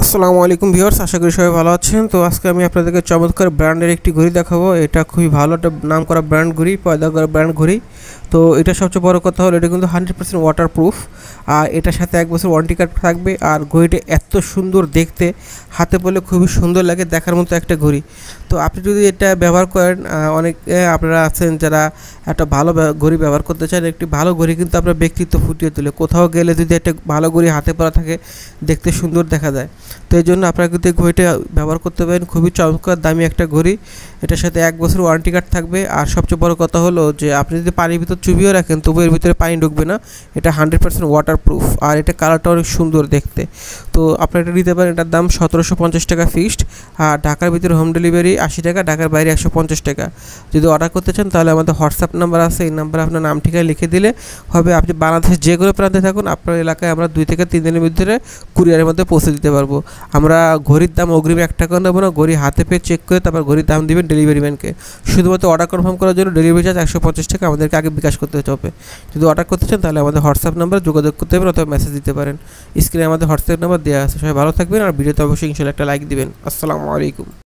আসসালামু আলাইকুম ভিউয়ার্স, আশা করি সবাই ভালো আছেন। তো আজকে আমি আপনাদেরকে চমৎকার ব্র্যান্ডের একটি ঘড়ি দেখাবো। এটা খুবই ভালো একটা নাম করা ব্র্যান্ড ঘড়ি, পয়দা করা ব্র্যান্ড ঘড়ি। তো এটা সবচেয়ে বড় কথা হলো এটা কিন্তু 100% ওয়াটারপ্রুফ, আর এটার সাথে 1 বছর ওয়ারেন্টি কার্ড থাকবে। আর ঘড়িটা এত সুন্দর দেখতে, হাতে পরলে খুবই সুন্দর লাগে, দেখার মতো একটা ঘড়ি। তো আপনি যদি এটা ব্যবহার করেন, অনেক আপনারা আছেন যারা একটা ভালো ঘড়ি ব্যবহার করতে চান। একটি ভালো ঘড়ি কিন্তু আপনার ব্যক্তিত্ব ফুটিয়ে তোলে। কোথাও গেলে যদি একটা ভালো ঘড়ি হাতে পরা থাকে, দেখতে সুন্দর দেখা যায়। তো এই জন্য আপনারা কিন্তু এই ঘড়িটা ব্যবহার করতে পারেন। খুবই চমৎকার দামি একটা ঘড়ি, এটার সাথে 1 বছর ওয়ারেন্টি কার্ড থাকবে। আর সবচেয়ে বড় কথা হলো যে আপনি যদি পানির ভিতর চুবিয়েও রাখেন তবু এর ভিতরে পানি ঢুকবে না। এটা 100% ওয়াটারপ্রুফ, আর এটা কালারটা অনেক সুন্দর দেখতে। তো আপনারা এটা নিতে পারেন। এটার দাম 1750 টাকা ফিক্সড, আর ঢাকার ভিতরে হোম ডেলিভারি 80 টাকা, ঢাকার বাইরে 150 টাকা। যদি অর্ডার করতে চান তাহলে আমাদের হোয়াটসঅ্যাপ নাম্বার আছে, এই নাম্বারে আপনার নাম ঠিকানা লিখে দিলে হবে। আপনি বাংলাদেশের যে কোনো প্রান্তে থাকুন, আপনার এলাকায় আমরা 2 থেকে 3 দিনের ভিতরে কুরিয়ারের মধ্যে পৌঁছে দিতে পারবো। আমরা ঘড়ির দাম অগ্রিম 1 টাকা নেবো না, ঘড়ি হাতে পেয়ে চেক করে তারপর ঘড়ির দাম দিবেন ডেলিভারি ম্যানকে। শুধুমাত্র অর্ডার কনফার্ম করার জন্য ডেলিভারি চার্জ 150 টাকা আমাদেরকে আগে বিকাশ করতে হবে। যদি অর্ডার করতে চান তাহলে আমাদের হোয়াটসঅ্যাপ নাম্বার যোগাযোগ করতে পারেন অথবা মেসেজ দিতে পারেন। স্ক্রিনে আমাদের হোয়াটসঅ্যাপ নাম্বার দেওয়া আছে। সবাই ভালো থাকবেন, আর ভিডিওতে অবশ্যই ইনশাআল্লাহ একটা লাইক দিবেন। আসসালামু আলাইকুম।